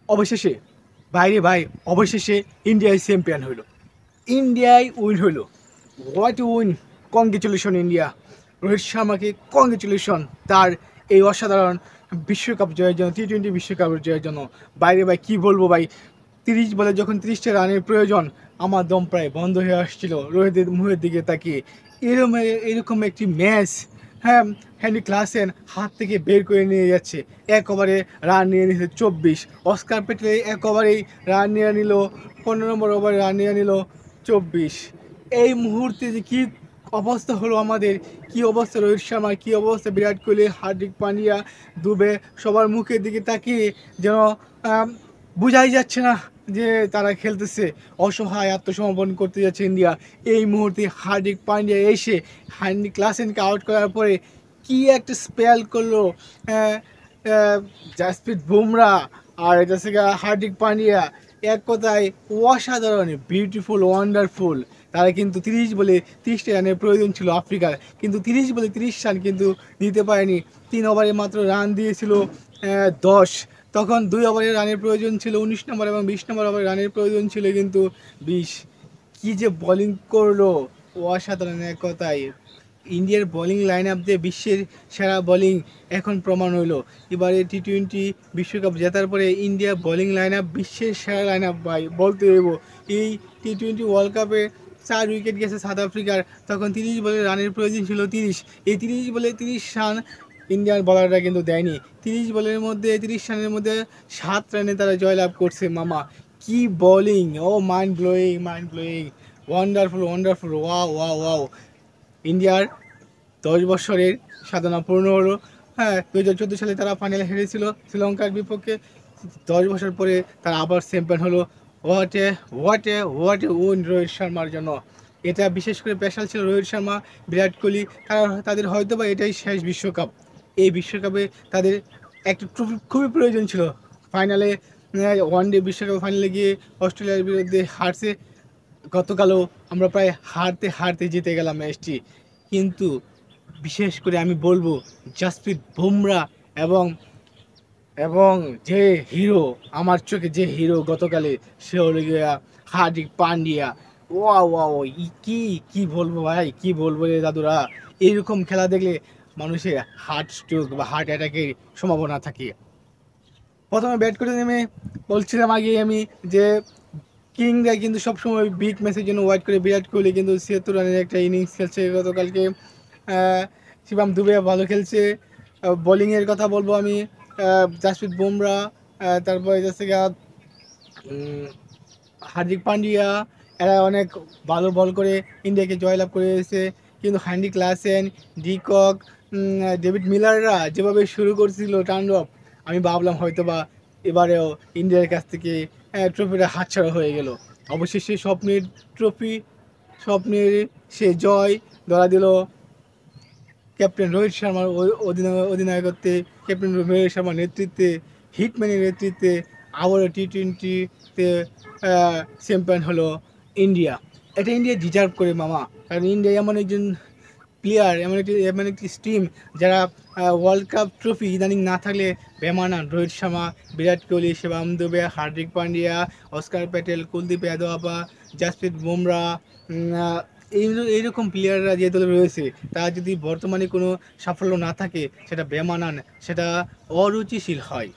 অবশেষে বাইরে ভাই অবশেষে ইন্ডিয়ায় চ্যাম্পিয়ন হইল, ইন্ডিয়ায় উইন হইল। What win! Congratulation India, Rohit শর্মাকে কংগ্রেচুলেশন তার এই অসাধারণ বিশ্বকাপ জয়ের জন্য, টি-20 বিশ্বকাপ জয়ের জন্য। বাইরে ভাই কী বলবো ভাই, 30 বলে যখন 30টা রানের প্রয়োজন, আমার দম প্রায় বন্ধ হয়ে আসছিল রোহিতের মুখের দিকে তাকিয়ে। এরকম এরকম একটি ম্যাচ, হ্যাঁ, হেনরি ক্লাসেন হাত থেকে বের করে নিয়ে যাচ্ছে, এক ওভারে রান নিয়ে নিয়েছে 24। অস্কার পেটেল এক ওভারেই রান নিয়ে নিল, 15 নম্বর ওভারে রান নিয়ে নিল 24। এই মুহূর্তে যে কী অবস্থা হলো আমাদের, কী অবস্থা রোহিত শর্মার, কী অবস্থা বিরাট কোহলি, হার্দিক পান্ডিয়া, দুবে, সবার মুখের দিকে তাকিয়ে যেন বোঝাই যাচ্ছে না যে তারা খেলতেছে। অসহায় আত্মসমর্পণ করতে যাচ্ছে ইন্ডিয়া। এই মুহূর্তে হার্দিক পান্ডিয়া এসে হেনরি ক্লাসেনকে আউট করার পরে কি একটা স্পেল করলো জাসপ্রীত বুমরা আর হার্দিক পান্ডিয়া। এক কথায় অসাধারণ, বিউটিফুল, ওয়ান্ডারফুল। তারা কিন্তু 30 বলে 30টা রানের প্রয়োজন ছিল আফ্রিকার, কিন্তু 30 বলে 30 রান কিন্তু দিতে পারেনি। 3 ওভারে মাত্র রান দিয়েছিল 10। তখন 2 ওভারে রানের প্রয়োজন ছিল 19 নম্বর এবং 20 নম্বর ওভারে রানের প্রয়োজন ছিল কিন্তু 20। কী যে বোলিং করলো, অসাধারণ। এক কথায় ইন্ডিয়ার বোলিং লাইন আপ দিয়ে বিশ্বের সেরা বোলিং এখন প্রমাণ হইলো। এবারে টি-20 বিশ্বকাপ জেতার পরে ইন্ডিয়া বোলিং লাইন আপ বিশ্বের সেরা লাইন আপ ভাই বলতে হইব। এই টি-20 ওয়ার্ল্ড কাপে 4 উইকেট গেছে সাউথ আফ্রিকার, তখন 30 বলে রানের প্রয়োজন ছিল 30। এই 30 বলে 30 রান ইন্ডিয়ান বলাররা কিন্তু দেয়নি। 30 বলের মধ্যে 30 রানের মধ্যে 7 রানে তারা জয়লাভ করছে মামা। কি বোলিং! ও mind blowing, mind blowing, wonderful, wonderful, wow wow wow. ইন্ডিয়ার 10 বছরের সাধনা পূর্ণ হলো। হ্যাঁ, 2014 সালে তারা ফাইনালে হেরেছিল শ্রীলঙ্কার বিপক্ষে। 10 বছর পরে তারা আবার চ্যাম্পিয়ন হলো। হোয়াট এ উইন রোহিত শর্মার জন্য। এটা বিশেষ করে স্পেশাল ছিল রোহিত শর্মা, বিরাট কোহলি, তাদের হয়তো বা এটাই শেষ বিশ্বকাপ। এই বিশ্বকাপে তাদের একটা ট্রফি খুবই প্রয়োজন ছিল। ফাইনালে, ওয়ানডে বিশ্বকাপ ফাইনালে গিয়ে অস্ট্রেলিয়ার বিরুদ্ধে হারছে। গতকালও আমরা প্রায় হারতে হারতে জিতে গেলাম ম্যাচটি। কিন্তু বিশেষ করে আমি বলবো জাসপ্রীত বুমরা এবং এবং যে হিরো, আমার চোখে যে হিরো গতকালে, সে হলো গিয়া হার্দিক পান্ডিয়া। ওয়া ওয়া ও কি কি বলবো ভাই, কি বলবো রে দাদুরা। এইরকম খেলা দেখলে মানুষের হার্ট স্ট্রোক বা হার্ট অ্যাটাকের সম্ভাবনা থাকে। প্রথমে ব্যাট করে নেমে বলছিলাম আগে আমি যে কিংরা কিন্তু সবসময় বিগ ম্যাচের জন্য ওয়েট করে। বিরাট কোহলি কিন্তু 76 রানের একটা ইনিংস খেলছে গতকালকে। শিবম দুবে ভালো খেলছে। বোলিংয়ের কথা বলবো আমি, জাসপ্রীত বুমরা, তারপরে হার্দিক পান্ডিয়া, এরা অনেক ভালো বল করে ইন্ডিয়াকে জয়লাভ করে এসেছে। কিন্তু হেনরি ক্লাসেন, ডিকক, ডেভিড মিলাররা যেভাবে শুরু করছিল তাণ্ডব, আমি ভাবলাম হয়তো বা এবারেও ইন্ডিয়ার কাছ থেকে ট্রফিটা হাতছাড়া হয়ে গেল। অবশেষে স্বপ্নের ট্রফি, স্বপ্নের সে জয় ধরা দিল ক্যাপ্টেন রোহিত শর্মার অধিনায়কত্বে, ক্যাপ্টেন রোহিত শর্মার নেতৃত্বে, হিটম্যানের নেতৃত্বে আবারও টি-20তে চ্যাম্পিয়ন হলো ইন্ডিয়া। এটা ইন্ডিয়া ডিজার্ভ করে মামা, কারণ ইন্ডিয়া এমন একজন প্লেয়ার, এমন একটি টিম যারা ওয়ার্ল্ড কাপ ট্রফি ইদানিং না থাকলে বেমানান। রোহিত শর্মা, বিরাট কোহলি, শিবম দুবে, হার্দিক পান্ডিয়া, অস্কার প্যাটেল, কুলদীপ যাদব, জাসপ্রীত বুমরা, এইরকম প্লেয়াররা যে দলে রয়েছে, তারা যদি বর্তমানে কোনো সাফল্য না থাকে, সেটা বেমানান, সেটা অরুচিশীল হয়।